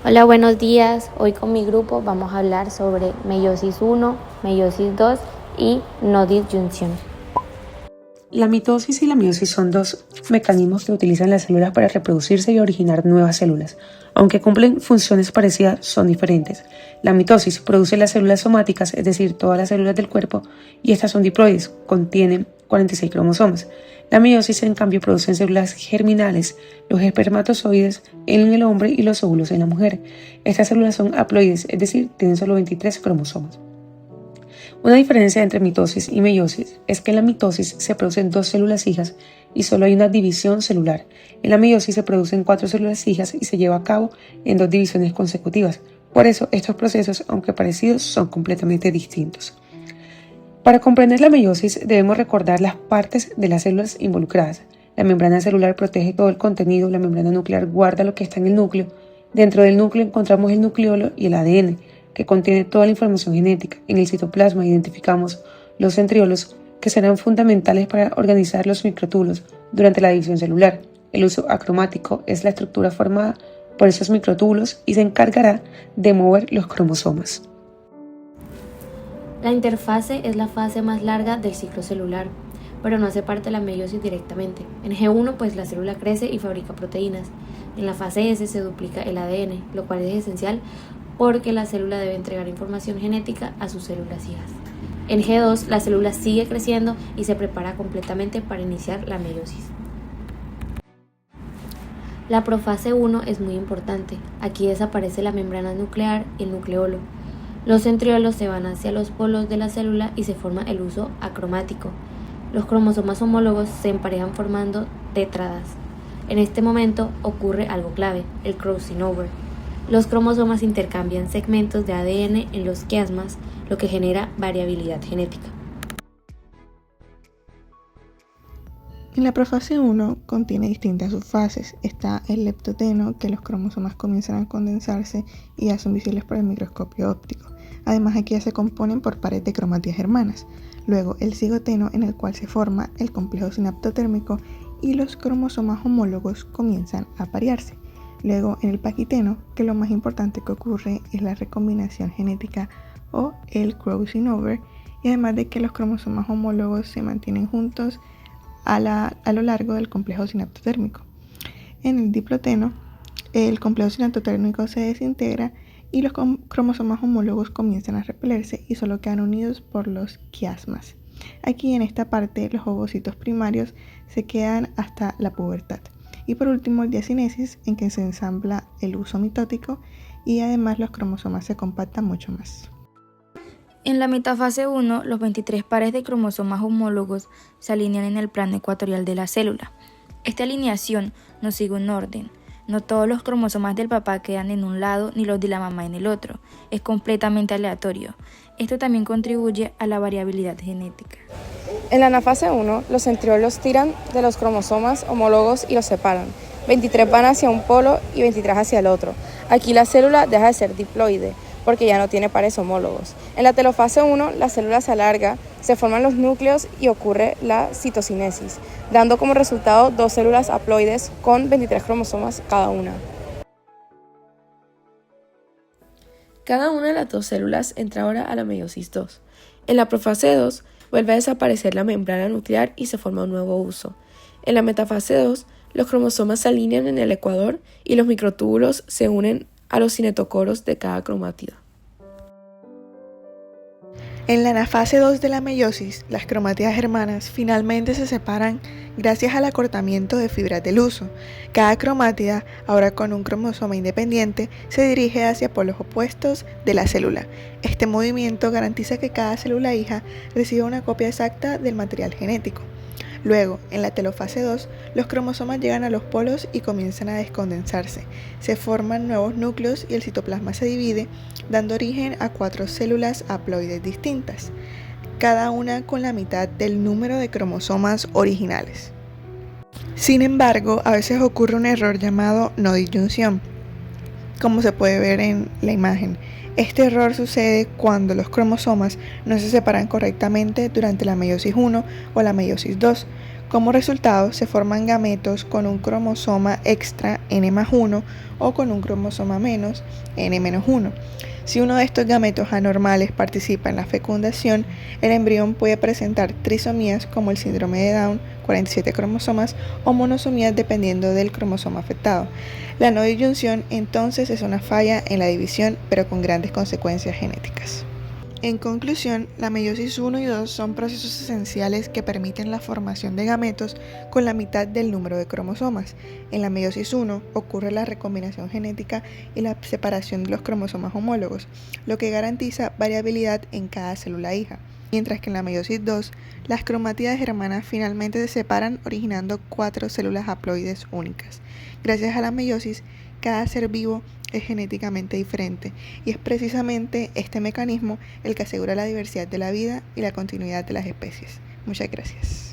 Hola, buenos días. Hoy con mi grupo vamos a hablar sobre meiosis 1, meiosis 2 y no disyunción. La mitosis y la meiosis son dos mecanismos que utilizan las células para reproducirse y originar nuevas células. Aunque cumplen funciones parecidas, son diferentes. La mitosis produce las células somáticas, es decir, todas las células del cuerpo, y estas son diploides, contienen 46 cromosomas. La meiosis, en cambio, produce células germinales, los espermatozoides en el hombre y los óvulos en la mujer. Estas células son haploides, es decir, tienen solo 23 cromosomas. Una diferencia entre mitosis y meiosis es que en la mitosis se producen dos células hijas y solo hay una división celular. En la meiosis se producen 4 células hijas y se lleva a cabo en 2 divisiones consecutivas. Por eso, estos procesos, aunque parecidos, son completamente distintos. Para comprender la meiosis debemos recordar las partes de las células involucradas. La membrana celular protege todo el contenido, la membrana nuclear guarda lo que está en el núcleo. Dentro del núcleo encontramos el nucleolo y el ADN, que contiene toda la información genética. En el citoplasma identificamos los centriolos, que serán fundamentales para organizar los microtúbulos durante la división celular. El uso acromático es la estructura formada por esos microtúbulos y se encargará de mover los cromosomas. La interfase es la fase más larga del ciclo celular, pero no hace parte de la meiosis directamente. En G1, pues la célula crece y fabrica proteínas. En la fase S se duplica el ADN, lo cual es esencial porque la célula debe entregar información genética a sus células hijas. En G2, la célula sigue creciendo y se prepara completamente para iniciar la meiosis. La profase 1 es muy importante. Aquí desaparece la membrana nuclear y el nucleolo. Los centriolos se van hacia los polos de la célula y se forma el uso acromático. Los cromosomas homólogos se emparejan formando tétradas. En este momento ocurre algo clave, el crossing over. Los cromosomas intercambian segmentos de ADN en los quiasmas, lo que genera variabilidad genética. En la profase 1 contiene distintas subfases. Está el leptoteno, que los cromosomas comienzan a condensarse y ya son visibles por el microscopio óptico. Además, aquí ya se componen por pares de cromatías hermanas. Luego el cigoteno, en el cual se forma el complejo sinaptotérmico y los cromosomas homólogos comienzan a parearse. Luego en el paquiteno, que lo más importante que ocurre es la recombinación genética o el crossing over, y además de que los cromosomas homólogos se mantienen juntos a lo largo del complejo sinaptotérmico. En el diploteno, el complejo sinaptotérmico se desintegra y los cromosomas homólogos comienzan a repelerse y solo quedan unidos por los quiasmas. Aquí en esta parte los ovocitos primarios se quedan hasta la pubertad. Y por último el diacinesis, en que se ensambla el uso mitótico y además los cromosomas se compactan mucho más. En la metafase 1, los 23 pares de cromosomas homólogos se alinean en el plano ecuatorial de la célula. Esta alineación no sigue un orden. No todos los cromosomas del papá quedan en un lado ni los de la mamá en el otro. Es completamente aleatorio. Esto también contribuye a la variabilidad genética. En la anafase 1, los centriolos tiran de los cromosomas homólogos y los separan. 23 van hacia un polo y 23 hacia el otro. Aquí la célula deja de ser diploide, porque ya no tiene pares homólogos. En la telofase 1, la célula se alarga, se forman los núcleos y ocurre la citocinesis, dando como resultado 2 células haploides con 23 cromosomas cada una. Cada una de las 2 células entra ahora a la meiosis 2. En la profase 2, vuelve a desaparecer la membrana nuclear y se forma un nuevo uso. En la metafase 2, los cromosomas se alinean en el ecuador y los microtúbulos se unen a los cinetocoros de cada cromátida. En la anafase 2 de la meiosis, las cromátidas hermanas finalmente se separan gracias al acortamiento de fibras del uso. Cada cromátida, ahora con un cromosoma independiente, se dirige hacia polos opuestos de la célula. Este movimiento garantiza que cada célula hija reciba una copia exacta del material genético. Luego, en la telofase 2, los cromosomas llegan a los polos y comienzan a descondensarse. Se forman nuevos núcleos y el citoplasma se divide, dando origen a 4 células haploides distintas, cada una con la mitad del número de cromosomas originales. Sin embargo, a veces ocurre un error llamado no disyunción, como se puede ver en la imagen. Este error sucede cuando los cromosomas no se separan correctamente durante la meiosis 1 o la meiosis 2. Como resultado, se forman gametos con un cromosoma extra N+1 o con un cromosoma menos N-1. Si uno de estos gametos anormales participa en la fecundación, el embrión puede presentar trisomías como el síndrome de Down, 47 cromosomas, o monosomías dependiendo del cromosoma afectado. La no disyunción entonces es una falla en la división, pero con grandes consecuencias genéticas. En conclusión, la meiosis 1 y 2 son procesos esenciales que permiten la formación de gametos con la mitad del número de cromosomas. En la meiosis 1 ocurre la recombinación genética y la separación de los cromosomas homólogos, lo que garantiza variabilidad en cada célula hija. Mientras que en la meiosis 2, las cromátidas hermanas finalmente se separan originando 4 células haploides únicas. Gracias a la meiosis, cada ser vivo es genéticamente diferente y es precisamente este mecanismo el que asegura la diversidad de la vida y la continuidad de las especies. Muchas gracias.